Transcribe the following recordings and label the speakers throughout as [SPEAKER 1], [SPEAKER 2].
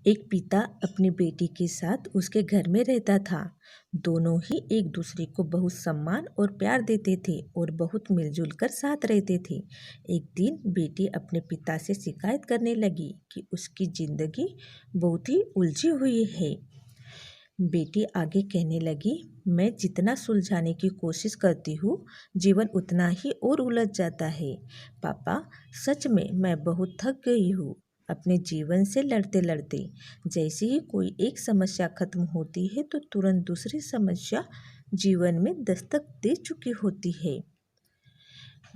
[SPEAKER 1] एक पिता अपनी बेटी के साथ उसके घर में रहता था। दोनों ही एक दूसरे को बहुत सम्मान और प्यार देते थे और बहुत मिलजुल कर साथ रहते थे। एक दिन बेटी अपने पिता से शिकायत करने लगी कि उसकी जिंदगी बहुत ही उलझी हुई है। बेटी आगे कहने लगी, मैं जितना सुलझाने की कोशिश करती हूँ जीवन उतना ही और उलझ जाता है। पापा, सच में मैं बहुत थक गई हूँ अपने जीवन से लड़ते लड़ते। जैसे ही कोई एक समस्या खत्म होती है तो तुरंत दूसरी समस्या जीवन में दस्तक दे चुकी होती है।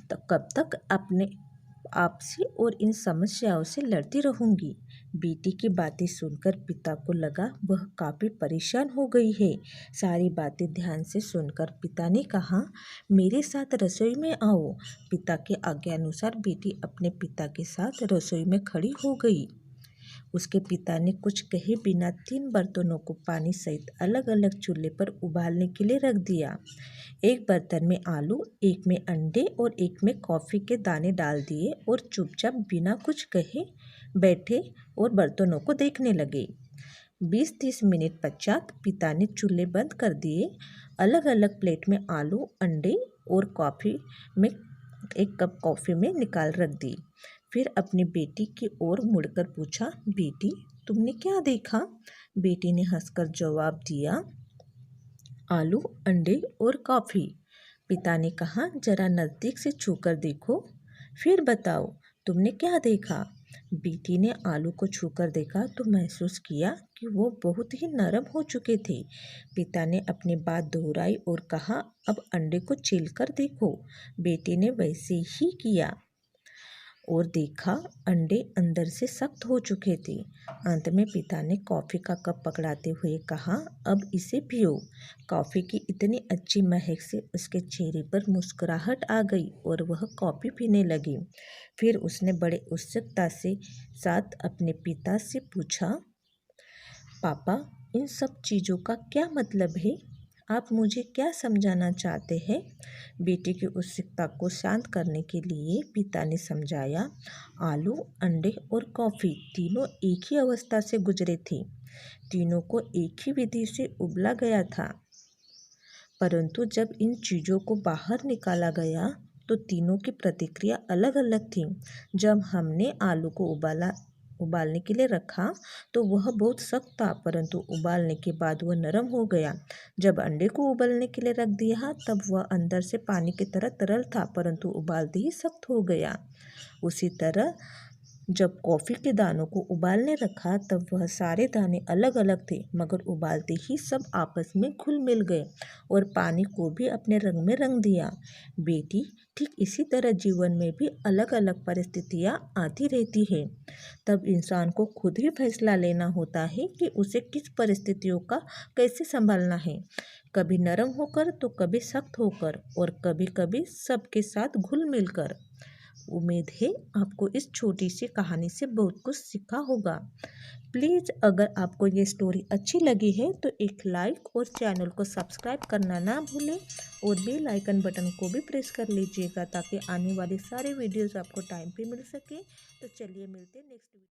[SPEAKER 1] तो कब तक अपने आप से और इन समस्याओं से लड़ती रहूंगी। बेटी की बातें सुनकर पिता को लगा वह काफ़ी परेशान हो गई है। सारी बातें ध्यान से सुनकर पिता ने कहा, मेरे साथ रसोई में आओ। पिता के आज्ञानुसार बेटी अपने पिता के साथ रसोई में खड़ी हो गई। उसके पिता ने कुछ कहे बिना 3 बर्तनों को पानी सहित अलग अलग चूल्हे पर उबालने के लिए रख दिया। एक बर्तन में आलू, एक में अंडे और एक में कॉफ़ी के दाने डाल दिए और चुपचाप बिना कुछ कहे बैठे और बर्तनों को देखने लगे। 20-30 मिनट पश्चात पिता ने चूल्हे बंद कर दिए। अलग अलग प्लेट में आलू, अंडे और कॉफ़ी में एक कप कॉफ़ी में निकाल रख दी। फिर अपनी बेटी की ओर मुड़कर पूछा, बेटी तुमने क्या देखा? बेटी ने हंसकर जवाब दिया, आलू, अंडे और कॉफ़ी। पिता ने कहा, जरा नज़दीक से छूकर देखो, फिर बताओ तुमने क्या देखा। बेटी ने आलू को छूकर देखा तो महसूस किया कि वो बहुत ही नरम हो चुके थे। पिता ने अपनी बात दोहराई और कहा, अब अंडे को छीलकर देखो। बेटी ने वैसे ही किया और देखा अंडे अंदर से सख्त हो चुके थे। अंत में पिता ने कॉफ़ी का कप पकड़ाते हुए कहा, अब इसे पियो। कॉफ़ी की इतनी अच्छी महक से उसके चेहरे पर मुस्कुराहट आ गई और वह कॉफ़ी पीने लगी। फिर उसने बड़े उत्सुकता से साथ अपने पिता से पूछा, पापा इन सब चीज़ों का क्या मतलब है? आप मुझे क्या समझाना चाहते हैं? बेटी की उत्सुकता को शांत करने के लिए पिता ने समझाया, आलू, अंडे और कॉफ़ी तीनों एक ही अवस्था से गुजरे थे। तीनों को एक ही विधि से उबाला गया था, परंतु जब इन चीज़ों को बाहर निकाला गया तो तीनों की प्रतिक्रिया अलग अलग थी। जब हमने आलू को उबालने के लिए रखा तो वह बहुत सख्त था, परंतु उबालने के बाद वह नरम हो गया। जब अंडे को उबालने के लिए रख दिया तब वह अंदर से पानी की तरह तरल था, परंतु उबालते ही सख्त हो गया। उसी तरह जब कॉफ़ी के दानों को उबालने रखा तब वह सारे दाने अलग अलग थे, मगर उबालते ही सब आपस में घुल मिल गए और पानी को भी अपने रंग में रंग दिया। बेटी, ठीक इसी तरह जीवन में भी अलग अलग परिस्थितियाँ आती रहती है। तब इंसान को खुद ही फैसला लेना होता है कि उसे किस परिस्थितियों का कैसे संभालना है, कभी नरम होकर तो कभी सख्त होकर और कभी कभी सबके साथ घुल मिलकर। उम्मीद है आपको इस छोटी सी कहानी से बहुत कुछ सीखा होगा। प्लीज़ अगर आपको ये स्टोरी अच्छी लगी है तो एक लाइक और चैनल को सब्सक्राइब करना ना भूलें और बेल आइकन बटन को भी प्रेस कर लीजिएगा ताकि आने वाले सारे वीडियोस आपको टाइम पे मिल सके। तो चलिए मिलते हैं नेक्स्ट वीडियो।